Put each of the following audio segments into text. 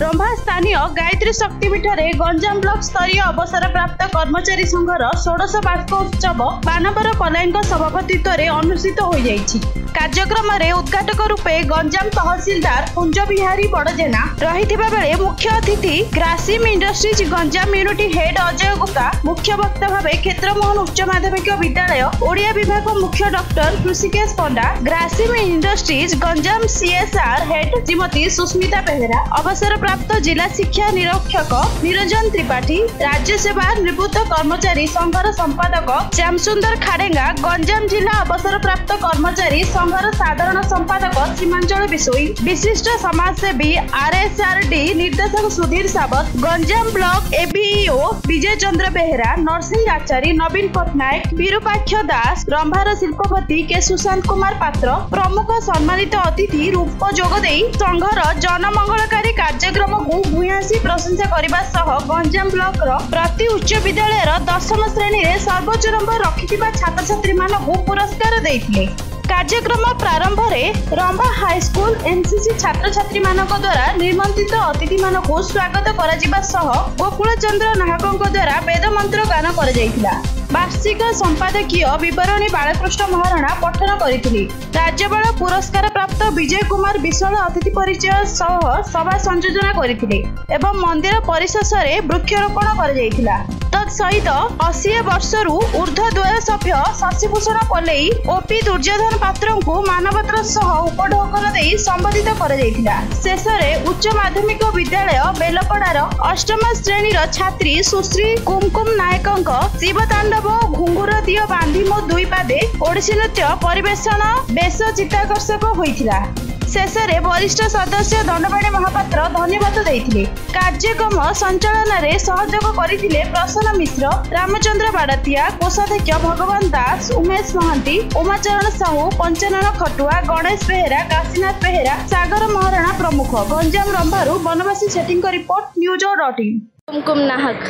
रंभा स्थानीय गायत्री शक्तिपीठ में गंजाम ब्लॉक स्तरीय अवसर प्राप्त कर्मचारी संघर 16 वार्षिकोत्सव बानवर पलाईं सभापतित्व में अनुष्ठित हो जाइछि। कार्यक्रम में उद्घाटक रूपे गंजाम तहसीलदार कुंज बिहारी बड़जेना रहिथिबा बेले मुख्य अतिथि Grasim industries Ganjam unity head Ajay Gupta, मुख्य वक्ता भाव क्षेत्रमोहन उच्च माध्यमिक विद्यालय ओडिया विभाग मुख्य doctor Rishikesh Panda, Grasim industries Ganjam CSR head Shrimati Susmita Behera, अवसर प्राप्त जिला शिक्षा निरीक्षक निरंजन त्रिपाठी, राज्य सेवा निवृत्त कर्मचारी संघर संपादक श्यामसुंदर खाडेंगा, गंजाम जिला अवसर प्राप्त कर्मचारी संघर साधारण संपादक सीमांचल बिशोई, विशिष्ट समाजसेवी आरएसआरडी निर्देशक सुधीर सावत, गंजाम ब्लॉक एबीईओ विजय चंद्र बेहेरा, नरसिंह आचारी, नवीन पट्टनायक, विरूपाक्ष दास, रंभार शिल्पपति के सुशांत कुमार पात्र प्रमुख सम्मानित अतिथि रूप जोगदे संघर जनमंगलकारी कार्यक्रम को भूयांसी प्रशंसा करने सह गंजाम ब्लॉक प्रति उच्च विद्यालय 10म श्रेणी में सर्वोच्च नंबर रखिथिबा छात्र छात्री मानकु पुरस्कार देइथिले। कार्यक्रम प्रारंभ में रंभा हाईस्कूल एनसीसी छात्र छात्री मानक द्वारा निमंत्रित अतिथि मानकु स्वागत करा सह गोकुल चंद्र नाहकଙ୍କ द्वारा वेद मंत्र गान करा जायतिला। वार्षिक संपादकीय विवरणी बालकृष्ण महाराणा पठन करिथिले। राज्यपाल पुरस्कार प्राप्त विजय कुमार विशाल अतिथि परिचय सह सभा संयोजन करिथिले एवं मंदिर परिसर में वृक्षरोपण करा जायतिला। तत्सहित 80 वर्षरू ऊर्ध्व द्वय सभ्य शशिभूषण पल्लई ओपी दुर्योधन पात्र को मानपत्र सह उपढौकन दे संबोधित करा जायतिला। शेष में उच्च माध्यमिक विद्यालय बेलपड़ार 8म श्रेणीर छात्री सुश्री कुमकुम नायकଙ୍କ शिवतांडव घुंगुर दियो बांधी मो दुई पादे ओडिसी नृत्य परिवेषण बेस चित्ताकर्षक होइथिला। शेष में वरिष्ठ सदस्य दंडपाणी महापात्र धन्यवाद देइथिले। कार्यक्रम संचालन में सहयोग करथिले प्रसन्न मिश्र, रामचंद्र बाड़तिया, कोषाध्यक्ष भगवान दास, उमेश महांती, उमाचरण साहू, पंचानन खटुआ, गणेश बेहेरा, काशीनाथ बेहेरा, सागर महाराणा प्रमुख। गंजाम रंभारू बनवासी सेटिंग का रिपोर्ट न्यूज.in। कुमकुम नाहक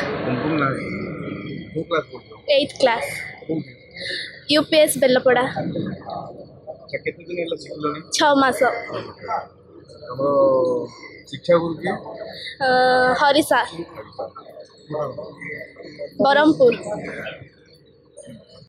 8th क्लास यूपीएस बेलपड़ा 6 मास। शिक्षा गुरु हरिसा बरहमपुर।